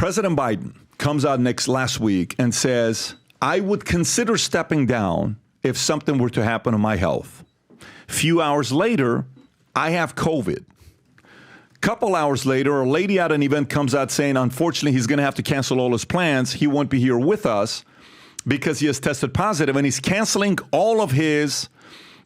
President Biden comes out last week and says, I would consider stepping down if something were to happen to my health. Few hours later, I have COVID. Couple hours later, a lady at an event comes out saying, unfortunately, he's going to have to cancel all his plans. He won't be here with us because he has tested positive, and he's canceling all of his,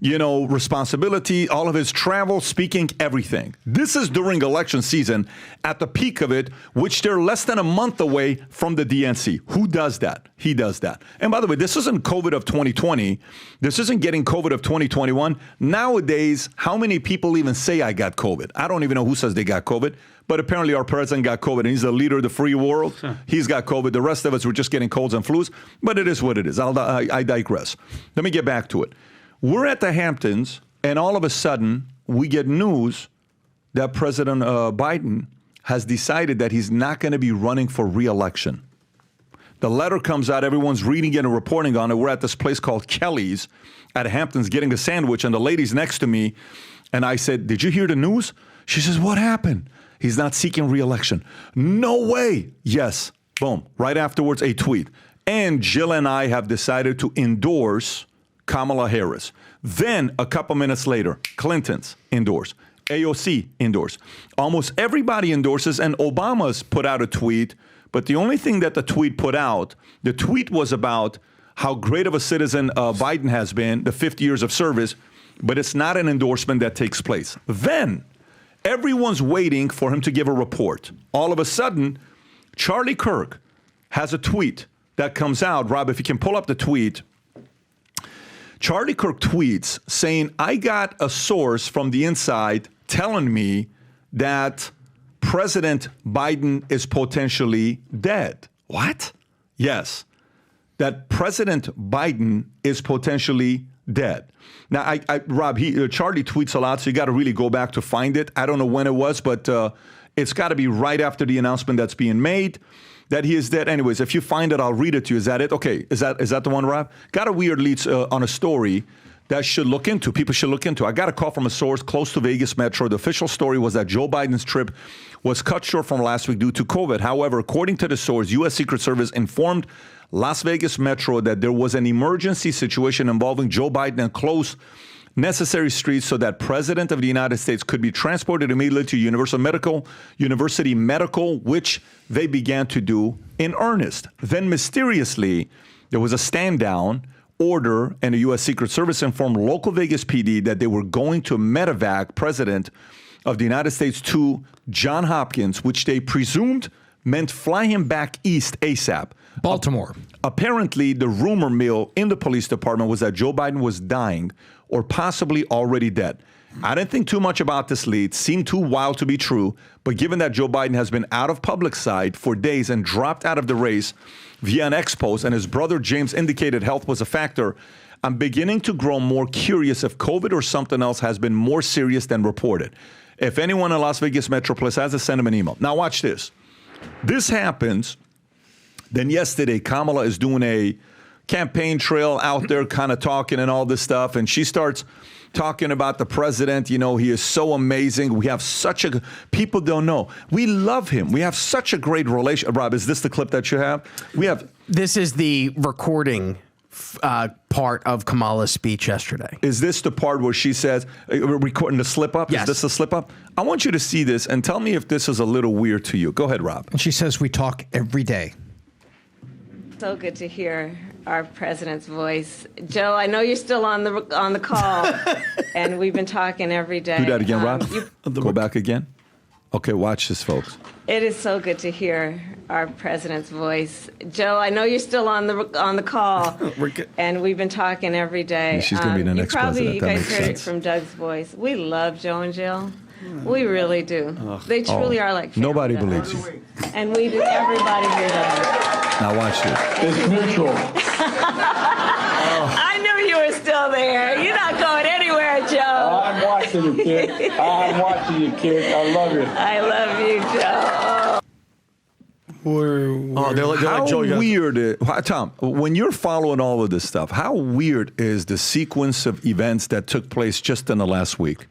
responsibility, all of his travel, speaking, everything. This is during election season at the peak of it, which they're less than a month away from the DNC. Who does that? He does that. And by the way, this isn't COVID of 2020. This isn't getting COVID of 2021. Nowadays, how many people even say I got COVID? I don't even know who says they got COVID, but apparently our president got COVID, and he's the leader of the free world. Huh. He's got COVID. The rest of us were just getting colds and flus, but it is what it is. I digress. Let me get back to it. We're at the Hamptons, and all of a sudden, we get news that President Biden has decided that he's not going to be running for re-election. The letter comes out, everyone's reading it and reporting on it. We're at this place called Kelly's at Hamptons getting a sandwich, and the lady's next to me, and I said, did you hear the news? She says, what happened? He's not seeking re-election. No way. Yes. Boom. Right afterwards, a tweet. And Jill and I have decided to endorse Kamala Harris. Then a couple minutes later, Clinton's endorse. AOC endorse. Almost everybody endorses, and Obama's put out a tweet, but the only thing that the tweet put out, the tweet was about how great of a citizen Biden has been, the 50 years of service, but it's not an endorsement that takes place. Then everyone's waiting for him to give a report. All of a sudden, Charlie Kirk has a tweet that comes out. Rob, if you can pull up the tweet. Charlie Kirk tweets saying, I got a source from the inside telling me that President Biden is potentially dead. What? Yes, that President Biden is potentially dead. Now, Rob, Charlie tweets a lot, so you got to really go back to find it. I don't know when it was, but it's got to be right after the announcement that's being made that he is dead. Anyways, if you find it, I'll read it to you. Is that it? Okay. Is that the one, Rob? Got a weird lead on a story that people should look into. I got a call from a source close to Vegas Metro. The official story was that Joe Biden's trip was cut short from last week due to COVID. However, according to the source, U.S. Secret Service informed Las Vegas Metro that there was an emergency situation involving Joe Biden and closed necessary streets so that President of the United States could be transported immediately to University Medical, which they began to do in earnest. Then mysteriously, there was a stand down order, and the U.S. Secret Service informed local Vegas PD that they were going to medevac President of the United States to Johns Hopkins, which they presumed meant fly him back east ASAP. Baltimore. Apparently, the rumor mill in the police department was that Joe Biden was dying or possibly already dead. I didn't think too much about this lead. Seemed too wild to be true. But given that Joe Biden has been out of public sight for days and dropped out of the race via an ex-post, and his brother James indicated health was a factor, I'm beginning to grow more curious if COVID or something else has been more serious than reported. If anyone in Las Vegas Metropolis has to send him an email. Now watch this. This happens. Then yesterday, Kamala is doing a campaign trail out there kind of talking and all this stuff. And she starts talking about the president. He is so amazing. We have people don't know. We love him. We have such a great relationship. Rob, is this the clip that you have? This is the recording part of Kamala's speech yesterday. Is this the part where she says, recording the slip up? Yes. Is this the slip up? I want you to see this and tell me if this is a little weird to you. Go ahead, Rob. And she says, we talk every day. So good to hear our president's voice. Joe, I know you're still on the call, and we've been talking every day. Do that again, Rob. Go back again. Okay, watch this, folks. It is so good to hear our president's voice. Joe, I know you're still on the call, and we've been talking every day. Yeah, she's going to be the next president. You guys heard it from Doug's voice. We love Joe and Jill. We really do. They truly are like family. Nobody believes you. And we do. Everybody here does. Now watch this. It's mutual. I knew you were still there. You're not going anywhere, Joe. I'm watching you, kid. I'm watching you, kid. I love you. I love you, Joe. They're like Joe, weird. Tom, when you're following all of this stuff, how weird is the sequence of events that took place just in the last week?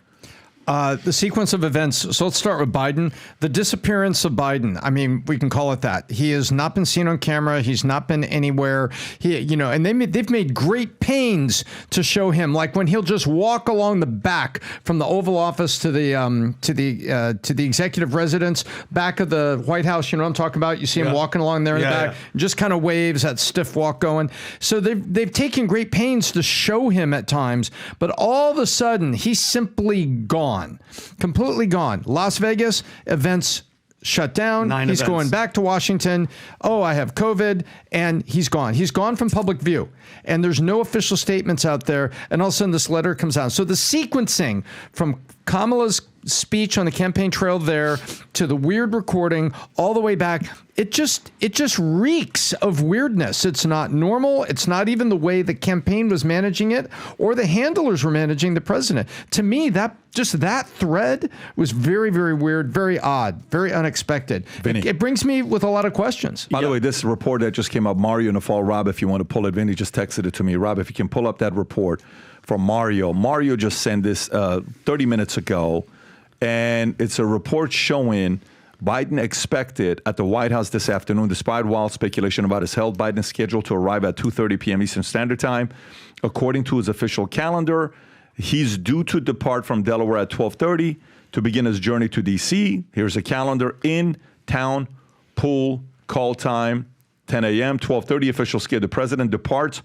The sequence of events. So let's start with Biden. The disappearance of Biden. I mean, we can call it that. He has not been seen on camera. He's not been anywhere. And they've made great pains to show him, like when he'll just walk along the back from the Oval Office to the executive residence, back of the White House. You know what I'm talking about? You see him walking along there in the back, just kind of waves, that stiff walk going. So they've taken great pains to show him at times, but all of a sudden he's simply gone. Completely gone. Las Vegas, events shut down. He's going back to Washington. Oh, I have COVID. And he's gone. He's gone from public view. And there's no official statements out there. And all of a sudden this letter comes out. So the sequencing from Kamala's speech on the campaign trail there to the weird recording all the way back, it just reeks of weirdness. It's not normal. It's not even the way the campaign was managing it or the handlers were managing the president. To me, that thread was very, very weird, very odd, very unexpected. It brings me with a lot of questions. By the way, this report that just came up, Mario in the fall, Rob, if you want to pull it, Vinny just texted it to me. Rob, if you can pull up that report from Mario. Mario just sent this 30 minutes ago, and it's a report showing Biden expected at the White House this afternoon, despite wild speculation about his health. Biden is scheduled to arrive at 2:30 p.m. Eastern Standard Time. According to his official calendar, he's due to depart from Delaware at 12:30 to begin his journey to D.C. Here's a calendar. In town, pool, call time, 10 a.m., 12:30 official schedule. The president departs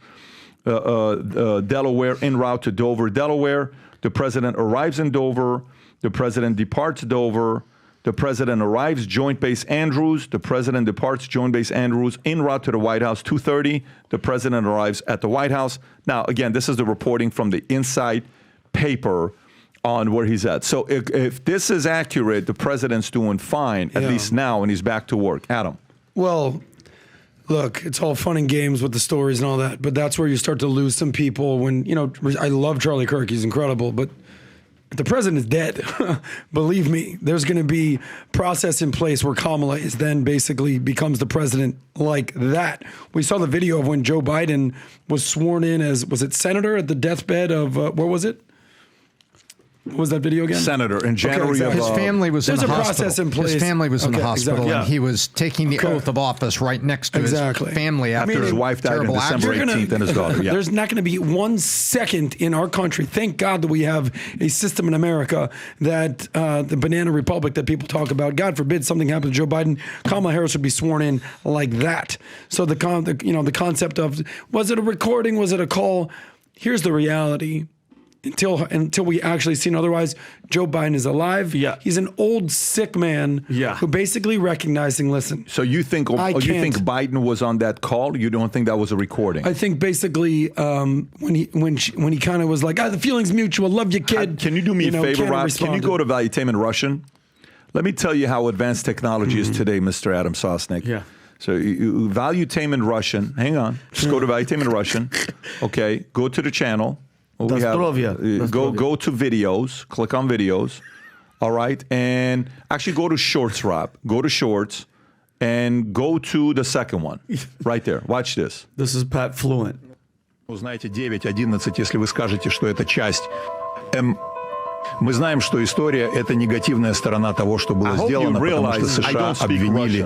Delaware en route to Dover, Delaware. The president arrives in Dover. The president departs Dover. The president arrives Joint Base Andrews. The president departs Joint Base Andrews en route to the White House, 2:30. The president arrives at the White House. Now, again, this is the reporting from the inside paper on where he's at. So if this is accurate, the president's doing fine, at least now, and he's back to work. Adam. Well, look, it's all fun and games with the stories and all that, but that's where you start to lose some people when, I love Charlie Kirk. He's incredible, but the president is dead. Believe me, there's going to be process in place where Kamala is then basically becomes the president like that. We saw the video of when Joe Biden was sworn in as, was it senator at the deathbed of, what was it? What was that video again? Senator in January of... His family was in the hospital. There's a process in place. His family was in the hospital, exactly. and he was taking the oath of office right next to his family after his wife died on December 18th and his daughter. Yeah. There's not going to be 1 second in our country. Thank God that we have a system in America that the banana republic that people talk about. God forbid something happened to Joe Biden. Kamala Harris would be sworn in like that. So the concept of, was it a recording? Was it a call? Here's the reality. Until we actually seen otherwise, Joe Biden is alive. Yeah. He's an old, sick man who basically recognizing, listen. So you think Biden was on that call? You don't think that was a recording? I think basically when he kind of was like, the feeling's mutual, love you, kid. Can you do me a favor, Rob? Can you go to Valuetainment Russian? Let me tell you how advanced technology is today, Mr. Adam Sosnick. Yeah. So Valuetainment Russian, hang on. Just go to Valuetainment Russian. Okay, go to the channel. Go to videos, click on videos, all right? And actually go to shorts, Rob. Go to shorts and go to the second one, right there. Watch this. This is Pat Fluent. Узнаете 9-11, если вы скажете, что это часть Мы знаем, что история – это негативная сторона того, что было сделано, потому что США обвинили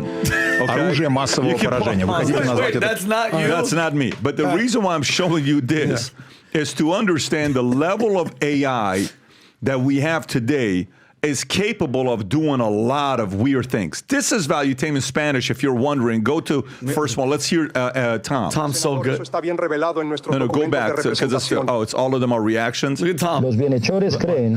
оружие массового поражения. Вы хотите назвать это? That's not me. But the reason why I'm showing you this is to understand the level of AI that we have today is capable of doing a lot of weird things. This is Valuetainment Spanish, if you're wondering. Go to first one. Let's hear Tom. Tom's so good. No, go back, because it's all of them are reactions. Look at Tom. Los bienhechores creen.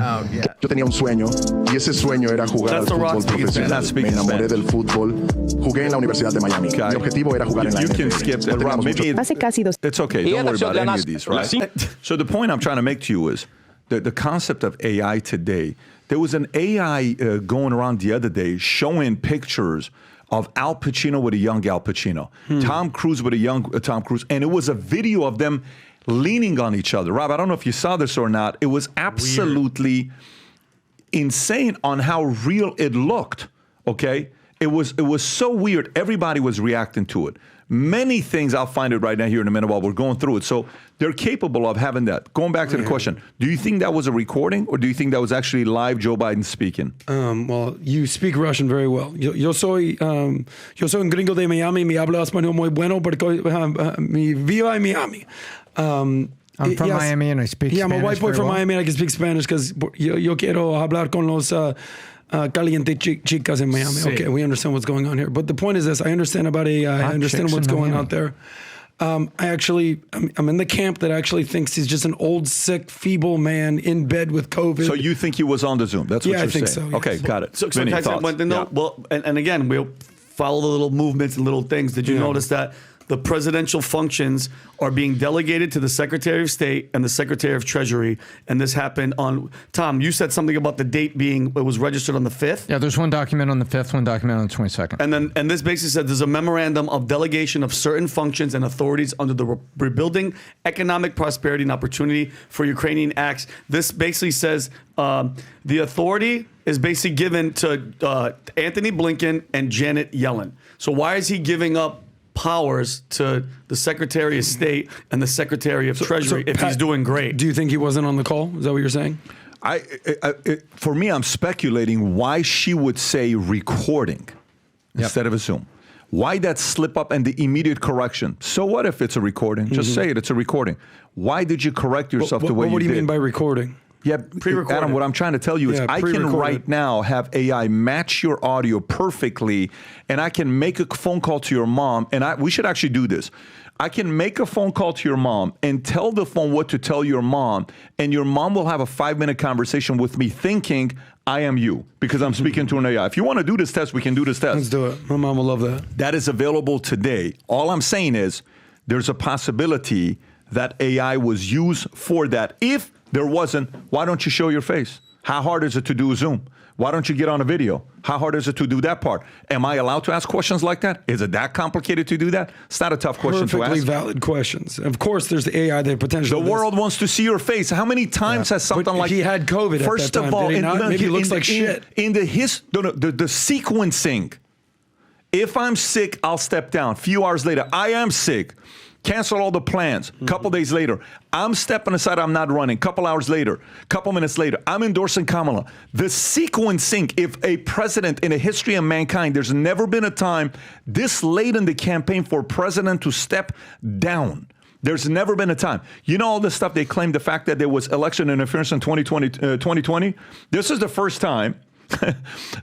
Yo tenía un sueño, y ese sueño era jugar al fútbol profesional. Me enamoré del fútbol. Jugué en la Universidad de Miami. Mi objetivo era jugar en la You can skip that. Rob, maybe it's okay. Don't worry about any of these, right? So the point I'm trying to make to you is that the concept of AI today. There was an AI going around the other day showing pictures of Al Pacino with a young Al Pacino, Tom Cruise with a young Tom Cruise, and it was a video of them leaning on each other. Rob, I don't know if you saw this or not. It was absolutely insane on how real it looked, okay? It was so weird. Everybody was reacting to it. Many things, I'll find it right now here in a minute while we're going through it. So they're capable of having that. Going back to the question, do you think that was a recording or do you think that was actually live Joe Biden speaking? Well, you speak Russian very well. Yo soy un gringo de Miami, mi hablo español muy bueno porque mi vivo en Miami. I'm from Miami and I speak Spanish. Yeah, I'm a white boy from well. Miami and I can speak Spanish because yo quiero hablar con los caliente chicas in Miami. Sí. Okay, we understand what's going on here. But the point is this, I understand about AI. I understand what's going out there. I'm in the camp that actually thinks he's just an old, sick, feeble man in bed with COVID. So you think he was on the Zoom? That's what you're saying. I think so. Okay, got it. So Vinny, thoughts? Well, and again, we'll follow the little movements and little things. Did you notice that the presidential functions are being delegated to the Secretary of State and the Secretary of Treasury? And this happened on, Tom, you said something about the date being, it was registered on the 5th. Yeah, there's one document on the 5th, one document on the 22nd. And this basically said there's a memorandum of delegation of certain functions and authorities under the Rebuilding Economic Prosperity and Opportunity for Ukrainian Acts. This basically says the authority is basically given to Anthony Blinken and Janet Yellen. So why is he giving up powers to the Secretary of State and the Secretary of Treasury if Pat, he's doing great? Do you think he wasn't on the call? Is that what you're saying? For me, I'm speculating why she would say recording instead of a Zoom. Why that slip up and the immediate correction? So what if it's a recording? Just say it. It's a recording. Why did you correct yourself the way you did? What do you mean by recording? Yeah, pre-recorded. Adam, what I'm trying to tell you is I can right now have AI match your audio perfectly, and I can make a phone call to your mom, and we should actually do this. I can make a phone call to your mom and tell the phone what to tell your mom, and your mom will have a 5-minute conversation with me thinking I am you because I'm speaking to an AI. If you want to do this test, we can do this test. Let's do it. My mom will love that. That is available today. All I'm saying is there's a possibility that AI was used for that. If there wasn't, why don't you show your face? How hard is it to do a Zoom? Why don't you get on a video? How hard is it to do that part? Am I allowed to ask questions like that? Is it that complicated to do that? It's not a tough question to ask. Perfectly valid questions. Of course, there's the AI that potentially. The world wants to see your face. How many times has something but like he had COVID? First at that time, of all, did he not? Maybe he looks like shit. In the sequencing, if I'm sick, I'll step down. Few hours later, I am sick. Cancel all the plans. Couple days later, I'm stepping aside. I'm not running. Couple hours later, couple minutes later, I'm endorsing Kamala. The sequencing, if a president in the history of mankind, there's never been a time this late in the campaign for a president to step down. There's never been a time. You know all this stuff they claimed, the fact that there was election interference in 2020? This is the first time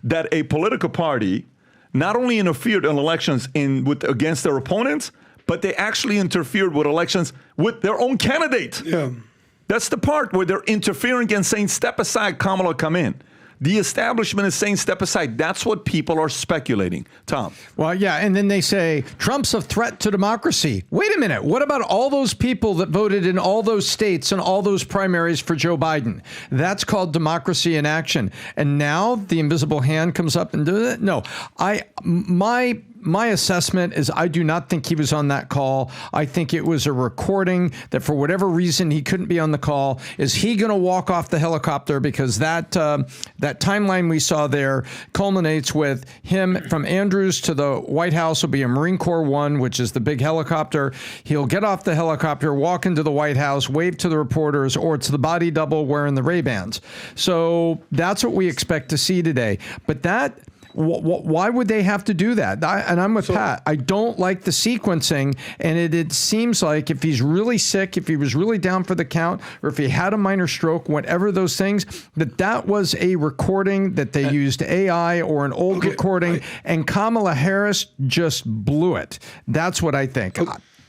that a political party not only interfered in elections against their opponents, but they actually interfered with elections with their own candidate. Yeah. That's the part where they're interfering and saying, step aside, Kamala, come in. The establishment is saying, step aside. That's what people are speculating. Tom. Well, yeah, and then they say, Trump's a threat to democracy. Wait a minute. What about all those people that voted in all those states and all those primaries for Joe Biden? That's called democracy in action. And now the invisible hand comes up and does it? No. My assessment is I do not think he was on that call. I think it was a recording that for whatever reason he couldn't be on the call. Is he going to walk off the helicopter? Because that timeline we saw there culminates with him from Andrews to the White House will be a Marine Corps One, which is the big helicopter. He'll get off the helicopter, walk into the White House, wave to the reporters, or it's the body double wearing the Ray-Bans. So that's what we expect to see today. But that... Why would they have to do that? And I'm with Pat. I don't like the sequencing. And it seems like if he's really sick, if he was really down for the count, or if he had a minor stroke, whatever those things, that was a recording that they used AI or an old recording. Right. And Kamala Harris just blew it. That's what I think.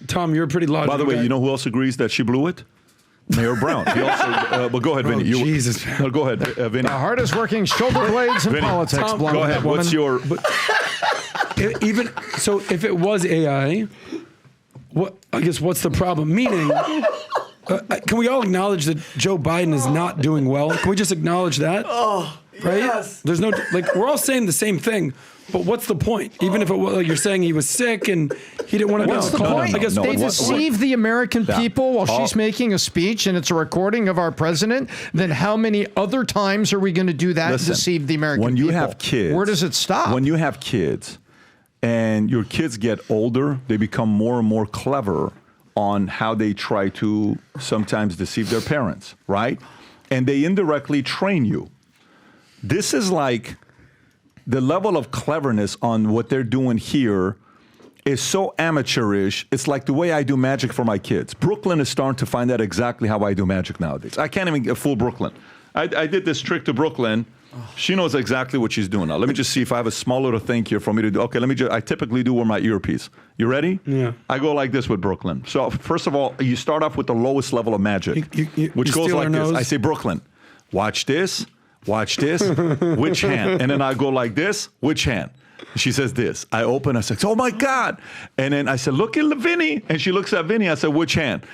Tom, you're a pretty logical. By the way, guy. you know who else agrees that she blew it? Mayor Brown. He also, but go ahead, Vinny. Jesus. No, go ahead, Vinny. The hardest working shoulder blades in Vinny, politics. Tom, go ahead. What's your... Even so, if it was AI, I guess what's the problem? Meaning, can we all acknowledge that Joe Biden is not doing well? Can we just acknowledge that? right? Yes. There's no, like, we're all saying the same thing, but what's the point? Even if it was, like, you're saying he was sick and he didn't want to know. What's the point? I guess They deceive the American people while she's making a speech and it's a recording of our president. Then how many other times are we going to do that and deceive the American people? When you have kids. Where does it stop? When you have kids and your kids get older, they become more and more clever on how they try to sometimes deceive their parents, right? And they indirectly train you. This is like the level of cleverness on what they're doing here is so amateurish. It's like the way I do magic for my kids. Brooklyn is starting to find out exactly how I do magic nowadays. I can't even fool Brooklyn. I did this trick to Brooklyn. She knows exactly what she's doing now. Let me just see if I have a small little thing here for me to do. Okay, I typically do wear my earpiece. You ready? Yeah. I go like this with Brooklyn. So first of all, you start off with the lowest level of magic, which goes like this. I say, Brooklyn, watch this, which hand? And then I go like this, which hand? She says this. I open, I say, oh my God. And then I said, look at Vinny. And she looks at Vinny. I said, which hand?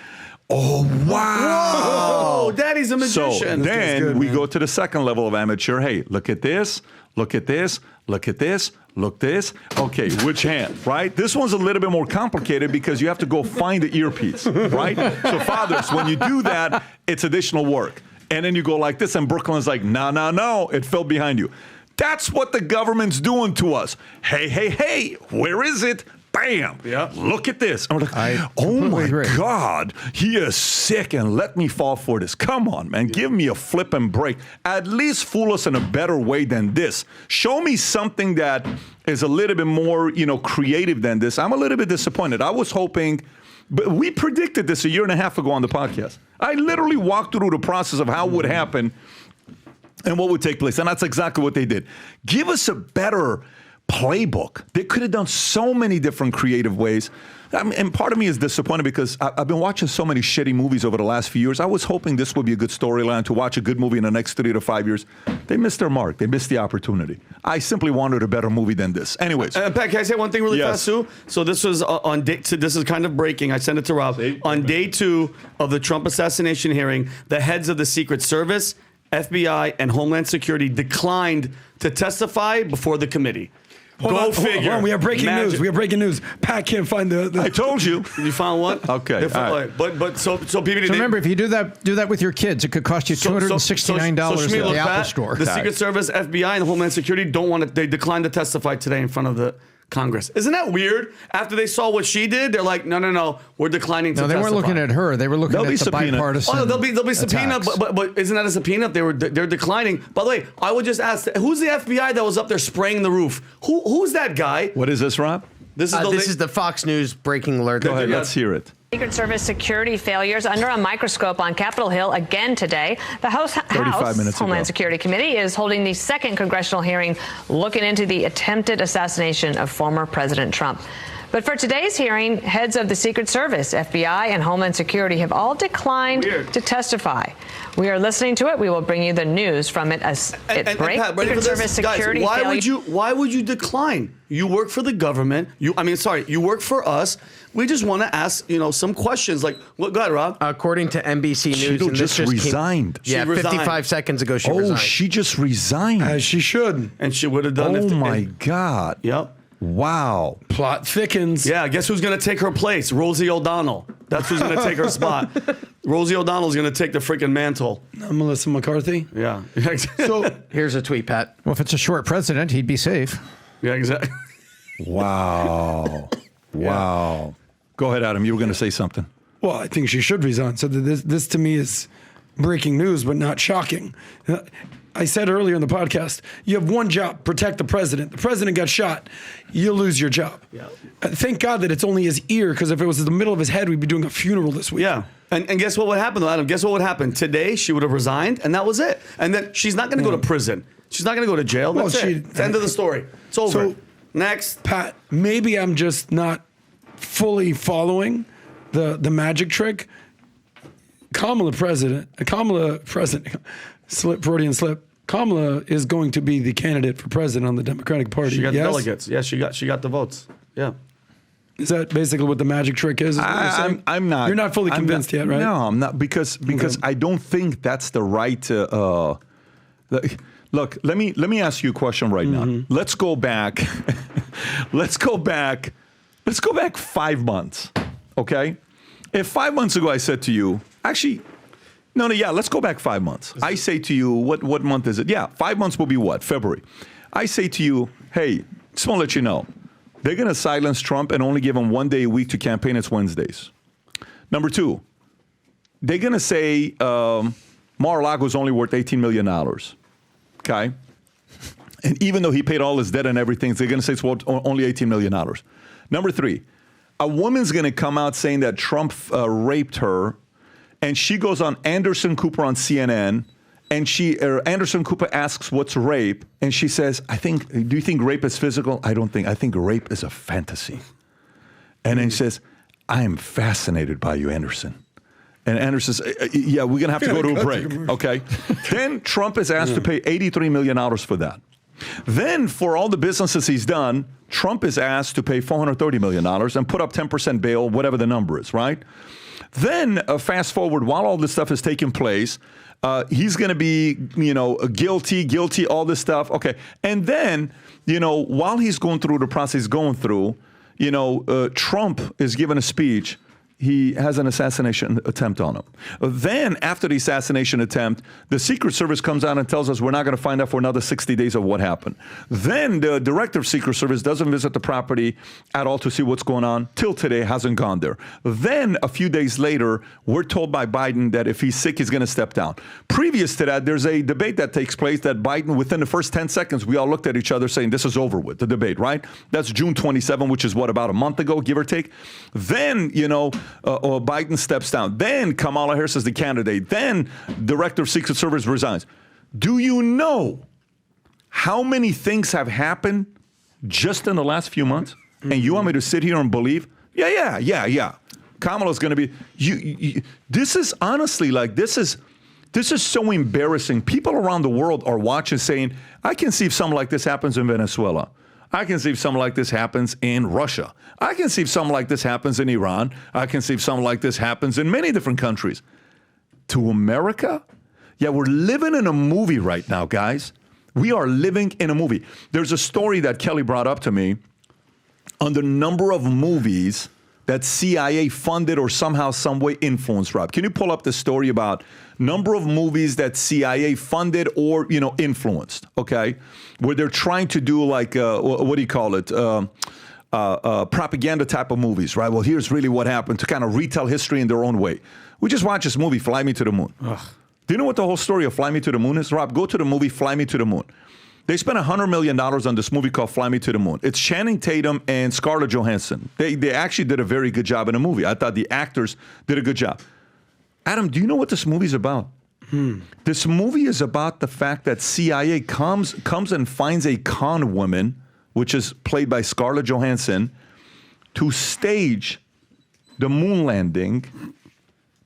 Oh, wow. Whoa, Daddy's a magician. So then we go to the second level of amateur. Hey, look at this, look at this, look at this, look this. Okay, which hand, right? This one's a little bit more complicated because you have to go find the earpiece, right? So fathers, when you do that, it's additional work. And then you go like this, and Brooklyn's like, no, it fell behind you. That's what the government's doing to us. Hey, where is it? Bam! Yeah. Look at this. I'm like, oh my God, he is sick and let me fall for this. Come on, man. Give me a flip and break. At least fool us in a better way than this. Show me something that is a little bit more, creative than this. I'm a little bit disappointed. I was hoping, but we predicted this a year and a half ago on the podcast. I literally walked through the process of how it would happen and what would take place. And that's exactly what they did. Give us a better playbook. They could have done so many different creative ways. And part of me is disappointed because I've been watching so many shitty movies over the last few years. I was hoping this would be a good storyline to watch a good movie in the next 3 to 5 years. They missed their mark. They missed the opportunity. I simply wanted a better movie than this. Anyways. Pat, can I say one thing really fast, too? So this was on day two. This is kind of breaking. I sent it to Rob. On day 2 of the Trump assassination hearing, the heads of the Secret Service, FBI, and Homeland Security declined to testify before the committee. Go figure. Hold on, we have breaking news. Pat can't find the I told you. You found one? Okay. All right. But so PBD. So remember, if you do that with your kids, it could cost you $269 at the Apple Store. The Secret Service, FBI, and Homeland Security don't want to. They declined to testify today in front of the Congress. Isn't that weird? After they saw what she did, they're like, no, we're declining to testify. No, they weren't looking at her. They were looking at the bipartisan. Oh, they'll be subpoenaed, but isn't that a subpoena? They're declining. By the way, I would just ask, who's the FBI that was up there spraying the roof? Who's that guy? What is this, Rob? This is the Fox News breaking alert. Go ahead, let's hear it. Secret Service security failures under a microscope on Capitol Hill again today. The House Homeland Security Committee is holding the second congressional hearing looking into the attempted assassination of former President Trump. But for today's hearing, heads of the Secret Service, FBI, and Homeland Security have all declined to testify. We are listening to it. We will bring you the news from it as it breaks. Secret Service security failure. Why would you decline? You work for the government. You work for us. We just want to ask, some questions. Like, go ahead, Rob. According to NBC News, she just resigned. Yeah, 55 seconds ago she resigned. Oh, she just resigned. As she should. And she would have done it. Oh, my God. Yep. Wow. Plot thickens. Yeah, guess who's going to take her place? Rosie O'Donnell. That's who's going to take her spot. Rosie O'Donnell's going to take the freaking mantle. Melissa McCarthy. Yeah. So here's a tweet, Pat. Well, if it's a short president, he'd be safe. Yeah, exactly. Wow. Wow. Go ahead, Adam. You were going to say something. Well, I think she should resign. So this to me is breaking news, but not shocking. I said earlier in the podcast, you have one job, protect the president. The president got shot, you'll lose your job. Yeah. Thank God that it's only his ear, because if it was in the middle of his head, we'd be doing a funeral this week. Yeah. And guess what would happen, though, Adam? Guess what would happen? Today, she would have resigned, and that was it. And then she's not going to go to prison. She's not going to go to jail. That's it. It's the end of the story. It's over. So, next. Pat, maybe I'm just not fully following the magic trick. Kamala Freudian slip. Kamala is going to be the candidate for president on the Democratic Party. She got the delegates. Yeah, she got the votes. Yeah. Is that basically what the magic trick is? I'm not. You're not fully convinced yet, right? No, I'm not, because I don't think that's the right. Look, let me ask you a question right now. Let's go back. Let's go back 5 months. Okay? If 5 months ago I said to you, actually, let's go back 5 months. I say to you, what month is it? Yeah, 5 months will be what? February. I say to you, hey, just want to let you know, they're going to silence Trump and only give him 1 day a week to campaign. It's Wednesdays. Number two, they're going to say Mar-a-Lago is only worth $18 million. Okay? And even though he paid all his debt and everything, they're going to say it's worth only $18 million. Number three, a woman's going to come out saying that Trump raped her, and she goes on Anderson Cooper on CNN, and Anderson Cooper asks, what's rape? And she says, do you think rape is physical? I think rape is a fantasy. And then she says, I am fascinated by you, Anderson. And Anderson says, yeah, we're going to have to go to a break. Okay. Then Trump is asked to pay $83 million for that. Then for all the businesses he's done, Trump is asked to pay $430 million and put up 10% bail, whatever the number is, right? Then fast forward, while all this stuff is taking place, he's going to be, guilty, all this stuff. Okay. And then, while he's going through the process Trump is giving a speech. He has an assassination attempt on him. Then, after the assassination attempt, the Secret Service comes out and tells us we're not going to find out for another 60 days of what happened. Then the director of Secret Service doesn't visit the property at all to see what's going on. Till today, hasn't gone there. Then, a few days later, we're told by Biden that if he's sick, he's going to step down. Previous to that, there's a debate that takes place that Biden, within the first 10 seconds, we all looked at each other saying, this is over with, the debate, right? That's June 27, which is about a month ago, give or take. Then, Biden steps down. Then Kamala Harris is the candidate. Then Director of Secret Service resigns. Do you know how many things have happened just in the last few months? And you want me to sit here and believe? Yeah. Kamala's going to be. This is honestly this is so embarrassing. People around the world are watching, saying, "I can see if something like this happens in Venezuela. I can see if something like this happens in Russia. I can see if something like this happens in Iran. I can see if something like this happens in many different countries." To America? Yeah, we're living in a movie right now, guys. We are living in a movie. There's a story that Kelly brought up to me on the number of movies that CIA funded or somehow, some way influenced, Rob. Can you pull up the story about number of movies that CIA funded or, influenced, okay? Where they're trying to do what do you call it? Propaganda type of movies, right? Well, here's really what happened, to kind of retell history in their own way. We just watched this movie, Fly Me to the Moon. Ugh. Do you know what the whole story of Fly Me to the Moon is? Rob, go to the movie Fly Me to the Moon. They spent $100 million on this movie called Fly Me to the Moon. It's Channing Tatum and Scarlett Johansson. They actually did a very good job in the movie. I thought the actors did a good job. Adam, do you know what this movie is about? This movie is about the fact that CIA comes and finds a con woman, which is played by Scarlett Johansson, to stage the moon landing.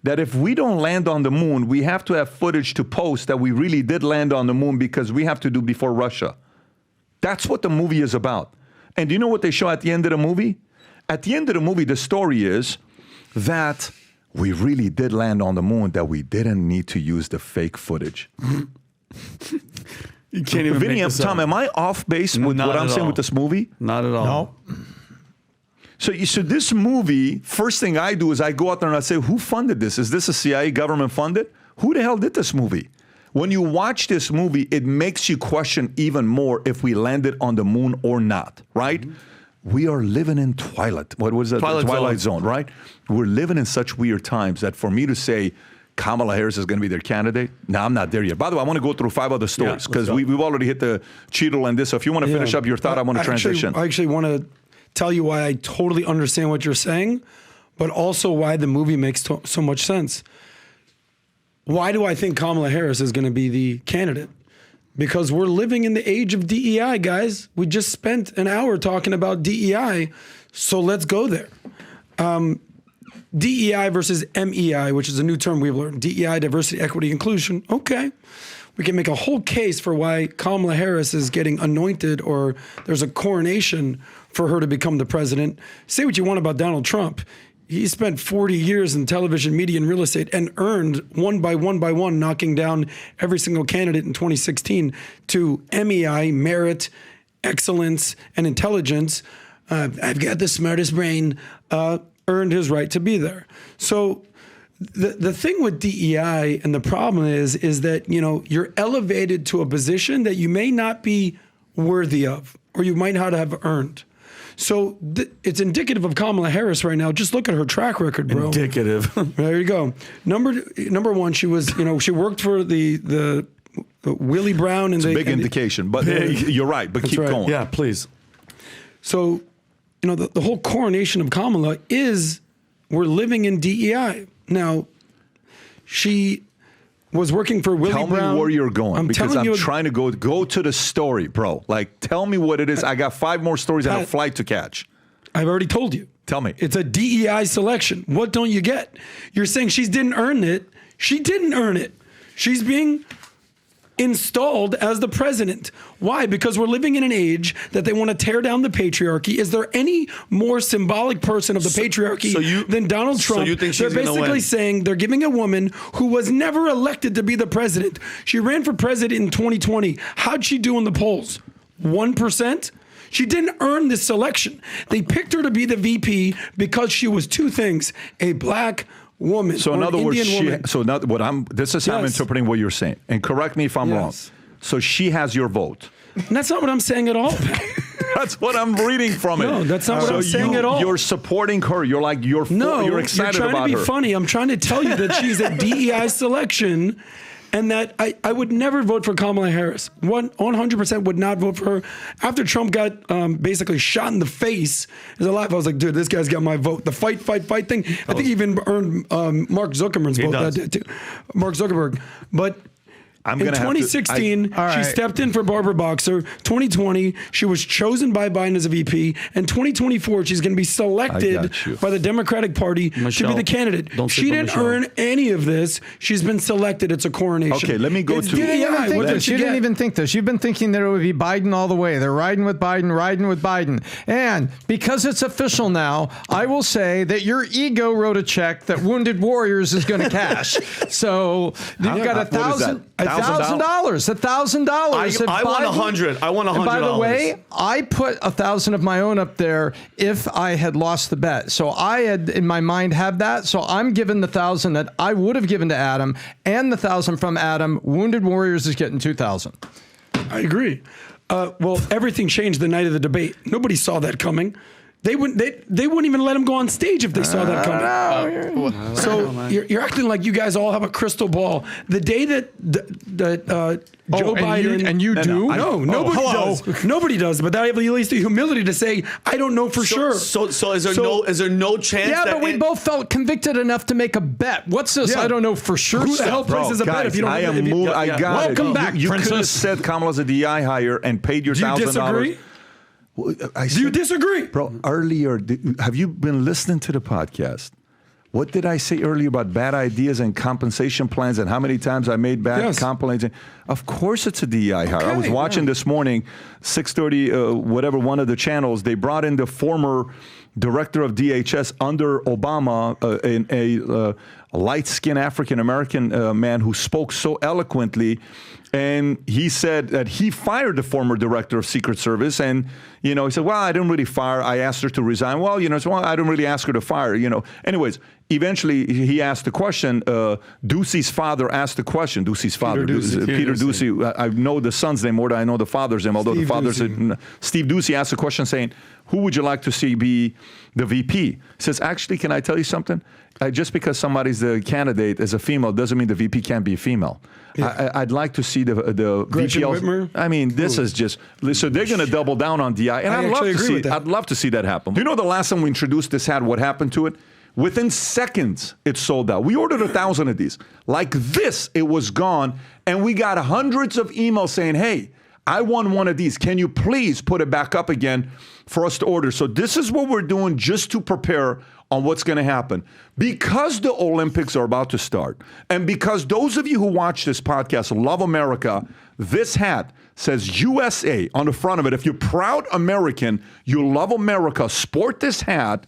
That if we don't land on the moon, we have to have footage to post that we really did land on the moon because we have to do before Russia. That's what the movie is about. And do you know what they show at the end of the movie? At the end of the movie, the story is that we really did land on the moon, that we didn't need to use the fake footage. You can't even Vinny, make this Tom, up. am I off base with what I'm saying with this movie? Not at all. No. So this movie, first thing I do is I go out there and I say, who funded this? Is this a CIA government funded? Who the hell did this movie? When you watch this movie, it makes you question even more if we landed on the moon or not, right? Mm-hmm. We are living in Twilight. What was that? Twilight Zone, right? We're living in such weird times that for me to say Kamala Harris is going to be their candidate, no, I'm not there yet. By the way, I want to go through 5 other stories because we've already hit the Cheadle and this. So if you want to finish up your thought, I want to transition. I actually want to tell you why I totally understand what you're saying, but also why the movie makes so much sense. Why do I think Kamala Harris is going to be the candidate? Because we're living in the age of DEI, guys. We just spent an hour talking about DEI, so let's go there. DEI versus MEI, which is a new term we've learned. DEI, diversity, equity, inclusion. Okay. We can make a whole case for why Kamala Harris is getting anointed or there's a coronation for her to become the president. Say what you want about Donald Trump. he spent 40 years in television, media, and real estate and earned one by one, knocking down every single candidate in 2016 to MEI, merit, excellence, and intelligence. I've got the smartest brain, earned his right to be there. So the thing with DEI and the problem is that, you're elevated to a position that you may not be worthy of, or you might not have earned. So it's indicative of Kamala Harris right now. Just look at her track record, bro. Indicative. There you go. Number one, she was, she worked for the Willie Brown and it's a big indication, but you're right. But keep going. Yeah, please. So, the whole coronation of Kamala is we're living in DEI now. She was working for Willie Brown. Tell me where you're going, because I'm you, trying to go to the story, bro. Like, tell me what it is. I got 5 more stories and a flight to catch. I've already told you. Tell me. It's a DEI selection. What don't you get? You're saying she didn't earn it. She didn't earn it. She's being installed as the president. Why? Because we're living in an age that they want to tear down the patriarchy. Is there any more symbolic person of the patriarchy than Donald Trump? So you think she's They're basically saying they're giving a woman who was never elected to be the president. She ran for president in 2020. How'd she do in the polls? 1%? She didn't earn this selection. They picked her to be the VP because she was 2 things: a black woman. So in other words, woman. this is how I'm interpreting what you're saying. And correct me if I'm wrong. So she has your vote. And that's not what I'm saying at all. That's what I'm reading from it. No, that's not what I'm saying at all. You're supporting her. You're like, you're excited about her. No, you're trying to be funny. I'm trying to tell you that she's a DEI selection, and that I would never vote for Kamala Harris. 100% would not vote for her. After Trump got basically shot in the face, as a laugh, I was like, dude, this guy's got my vote. The fight thing. I think he even earned Mark Zuckerberg's vote that day too. Mark Zuckerberg. But in 2016, she stepped in for Barbara Boxer. 2020, she was chosen by Biden as a VP. And 2024, she's going to be selected by the Democratic Party to be the candidate. She didn't earn any of this. She's been selected. It's a coronation. Okay, let me go to... You didn't even think this. You've been thinking that it would be Biden all the way. They're riding with Biden. And because it's official now, I will say that your ego wrote a check that Wounded Warriors is going to cash. So you've got $1,000. $1,000. I want 100. I want $100. By the way, I put 1,000 of my own up there if I had lost the bet. So I had in my mind have that. So I'm giving the 1,000 that I would have given to Adam, and the 1,000 from Adam. Wounded Warriors is getting 2,000. I agree. Well, everything changed the night of the debate. Nobody saw that coming. They wouldn't even let him go on stage if they saw that coming. So you're acting like you guys all have a crystal ball. The day that Joe Biden and you do? Nobody does. Nobody does. But I have at least the humility to say I don't know for sure. So is there no chance? Yeah, that but we both felt convicted enough to make a bet. What's this? I don't know for sure. Who the hell places a bet if you don't? I got it. Welcome back, You could have Princess. said Kamala's a DI hire and paid your $1,000. Do you disagree? Do you disagree? Bro, earlier, have you been listening to the podcast? What did I say earlier about bad ideas and compensation plans and how many times I made bad complaints? Of course it's a DEI hire. I was watching this morning, 6:30, whatever, one of the channels. They brought in the former director of DHS under Obama, a light-skinned African-American man who spoke so eloquently. And he said that he fired the former director of Secret Service. And, he said, well, I didn't really fire. I asked her to resign. Well, I didn't really ask her to fire, Anyways, eventually he asked the question. Ducey's father asked the question. Ducey's father, Peter Ducey. I know the son's name more than I know the father's name, although the father's Steve Ducey asked the question saying, who would you like to see be the VP? He says, actually, can I tell you something? Just because somebody's the candidate as a female doesn't mean the VP can't be a female. Yeah. I'd like to see the Gretchen VP. Whitmer? I mean, this is just so they're going to double down on DI, and I'd love to see that happen. Do you know the last time we introduced this ad? What happened to it? Within seconds, it sold out. We ordered 1,000 of these. Like this, it was gone, and we got hundreds of emails saying, "Hey, I won one of these. Can you please put it back up again for us to order?" So this is what we're doing just to prepare on what's going to happen. Because the Olympics are about to start, and because those of you who watch this podcast love America, this hat says USA on the front of it. If you're proud American, you love America, sport this hat.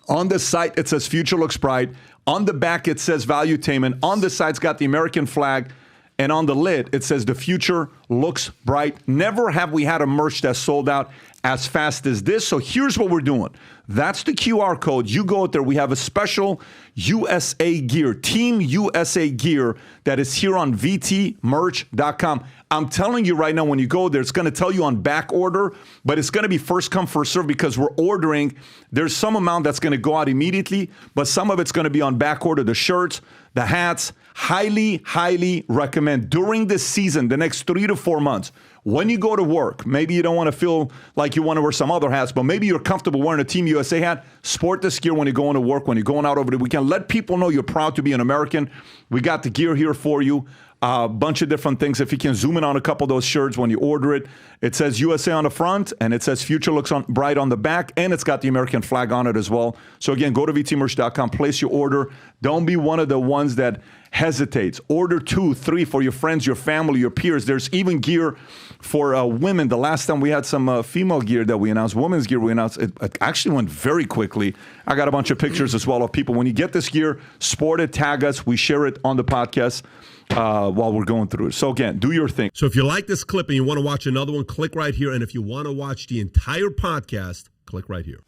On the site, it says Future Looks Bright. On the back, it says Valuetainment. On the side, it's got the American flag. And on the lid, it says the future looks bright. Never have we had a merch that sold out as fast as this. So here's what we're doing. That's the QR code. You go out there. We have a special USA gear, Team USA gear that is here on vtmerch.com. I'm telling you right now, when you go there, it's going to tell you on back order, but it's going to be first come, first serve because we're ordering. There's some amount that's going to go out immediately, but some of it's going to be on back order. The shirts, the hats, highly, highly recommend during this season, the next 3 to 4 months. When you go to work, maybe you don't want to feel like you want to wear some other hats, but maybe you're comfortable wearing a Team USA hat. Sport this gear when you're going to work, when you're going out over the weekend. Let people know you're proud to be an American. We got the gear here for you. A bunch of different things. If you can zoom in on a couple of those shirts when you order it, it says USA on the front and it says Future Looks Bright on the back, and it's got the American flag on it as well. So again, go to vtmerch.com, place your order. Don't be one of the ones that hesitates. Order 2, 3 for your friends, your family, your peers. There's even gear for women. The last time we had some female gear that we announced, women's gear we announced, it actually went very quickly. I got a bunch of pictures as well of people. When you get this gear, sport it, tag us. We share it on the podcast while we're going through it. So again, do your thing. So if you like this clip and you want to watch another one, click right here. And if you want to watch the entire podcast, click right here.